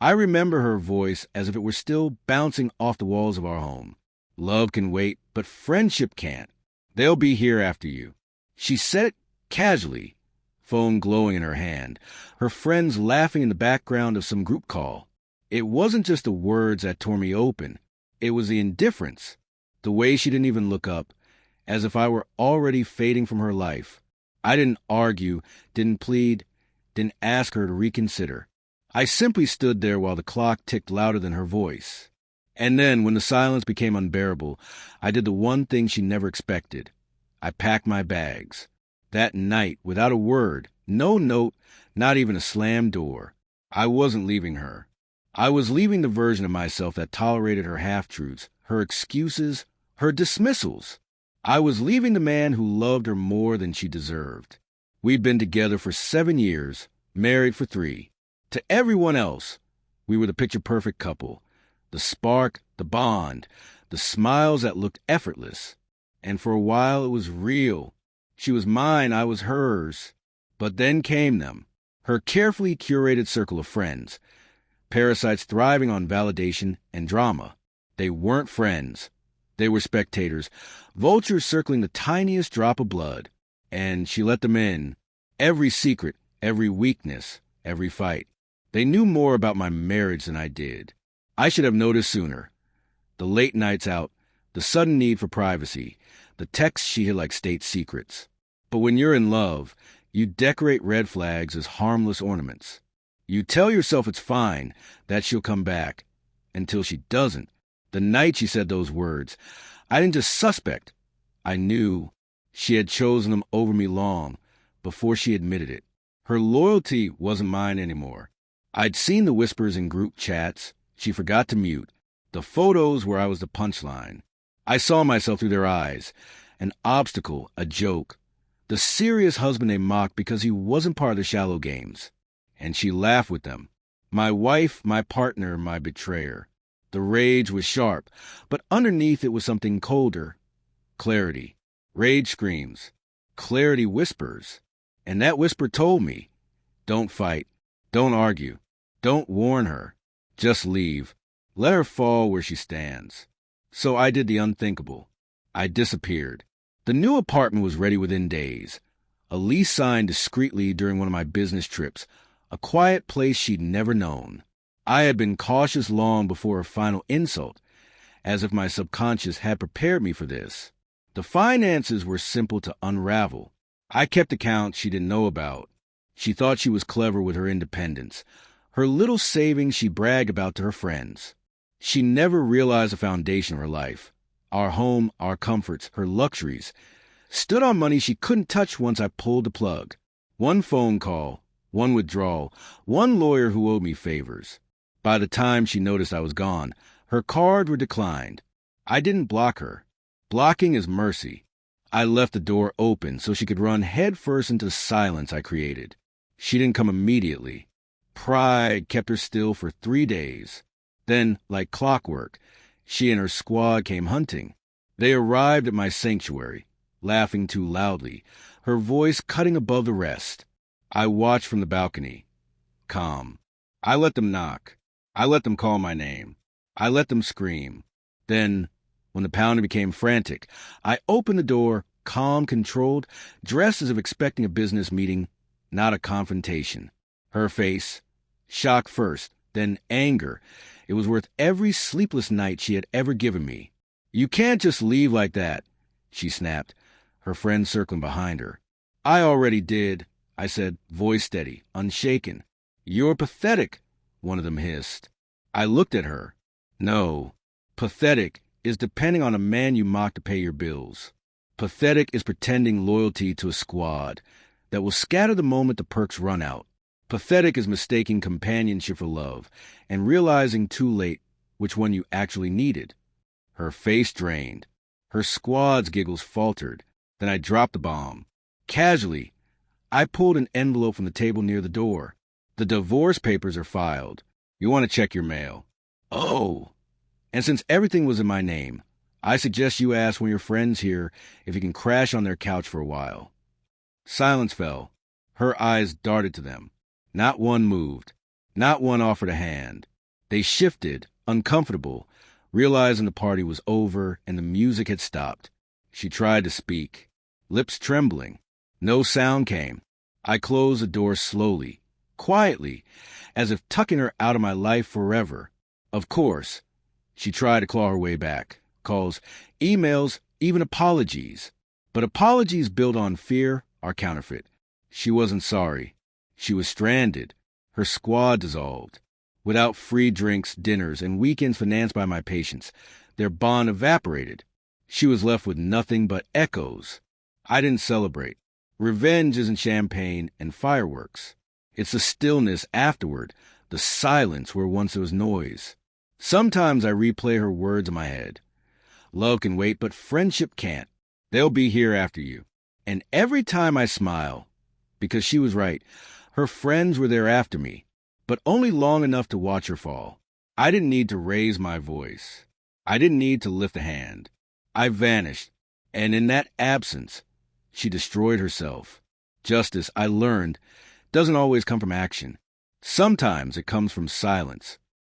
I remember her voice as if it were still bouncing off the walls of our home. Love can wait, but friendship can't. They'll be here after you. She said it casually, phone glowing in her hand, her friends laughing in the background of some group call. It wasn't just the words that tore me open. It was the indifference, the way she didn't even look up, as if I were already fading from her life. I didn't argue, didn't plead, didn't ask her to reconsider. I simply stood there while the clock ticked louder than her voice. And then, when the silence became unbearable, I did the one thing she never expected. I packed my bags. That night, without a word, no note, not even a slammed door, I wasn't leaving her. I was leaving the version of myself that tolerated her half-truths, her excuses, her dismissals. I was leaving the man who loved her more than she deserved. We'd been together for 7 years, married for 3. To everyone else, we were the picture-perfect couple. The spark, the bond, the smiles that looked effortless. And for a while it was real. She was mine, I was hers. But then came them, her carefully curated circle of friends, parasites thriving on validation and drama. They weren't friends. They were spectators, vultures circling the tiniest drop of blood. And she let them in. Every secret, every weakness, every fight. They knew more about my marriage than I did. I should have noticed sooner. The late nights out, the sudden need for privacy, the texts she hid like state secrets. But when you're in love, you decorate red flags as harmless ornaments. You tell yourself it's fine, that she'll come back. Until she doesn't. The night she said those words, I didn't just suspect. I knew. She had chosen them over me long, before she admitted it. Her loyalty wasn't mine anymore. I'd seen the whispers in group chats she forgot to mute, the photos where I was the punchline. I saw myself through their eyes, an obstacle, a joke, the serious husband they mocked because he wasn't part of the shallow games. And she laughed with them. My wife, my partner, my betrayer. The rage was sharp, but underneath it was something colder. Clarity. Rage screams. Clarity whispers. And that whisper told me, don't fight. Don't argue. Don't warn her. Just leave. Let her fall where she stands. So I did the unthinkable. I disappeared. The new apartment was ready within days. A lease signed discreetly during one of my business trips. A quiet place she'd never known. I had been cautious long before her final insult, as if my subconscious had prepared me for this. The finances were simple to unravel. I kept accounts she didn't know about. She thought she was clever with her independence. Her little savings she bragged about to her friends. She never realized the foundation of her life. Our home, our comforts, her luxuries, stood on money she couldn't touch once I pulled the plug. One phone call, one withdrawal, one lawyer who owed me favors. By the time she noticed I was gone, her cards were declined. I didn't block her. Blocking is mercy. I left the door open so she could run headfirst into the silence I created. She didn't come immediately. Pride kept her still for 3 days. Then, like clockwork, she and her squad came hunting. They arrived at my sanctuary, laughing too loudly, her voice cutting above the rest. I watched from the balcony, calm. I let them knock. I let them call my name. I let them scream. Then, when the pounding became frantic, I opened the door, calm, controlled, dressed as if expecting a business meeting, not a confrontation. Her face, shock first, then anger. It was worth every sleepless night she had ever given me. You can't just leave like that, she snapped, her friend circling behind her. I already did, I said, voice steady, unshaken. You're pathetic, one of them hissed. I looked at her. No, pathetic is depending on a man you mock to pay your bills. Pathetic is pretending loyalty to a squad that will scatter the moment the perks run out. Pathetic is mistaking companionship for love and realizing too late which one you actually needed. Her face drained. Her squad's giggles faltered. Then I dropped the bomb. Casually, I pulled an envelope from the table near the door. The divorce papers are filed. You want to check your mail. Oh. And since everything was in my name, I suggest you ask one of your friends here if you can crash on their couch for a while. Silence fell. Her eyes darted to them. Not one moved. Not one offered a hand. They shifted, uncomfortable, realizing the party was over and the music had stopped. She tried to speak, lips trembling. No sound came. I closed the door slowly, quietly, as if tucking her out of my life forever. Of course, she tried to claw her way back. Calls, emails, even apologies. But apologies built on fear are counterfeit. She wasn't sorry. She was stranded. Her squad dissolved. Without free drinks, dinners, and weekends financed by my patients, their bond evaporated. She was left with nothing but echoes. I didn't celebrate. Revenge isn't champagne and fireworks. It's the stillness afterward, the silence where once there was noise. Sometimes I replay her words in my head. Love can wait, but friendship can't. They'll be here after you. And every time I smile, because she was right, her friends were there after me, but only long enough to watch her fall. I didn't need to raise my voice. I didn't need to lift a hand. I vanished, and in that absence, she destroyed herself. Justice, I learned, doesn't always come from action. Sometimes it comes from silence.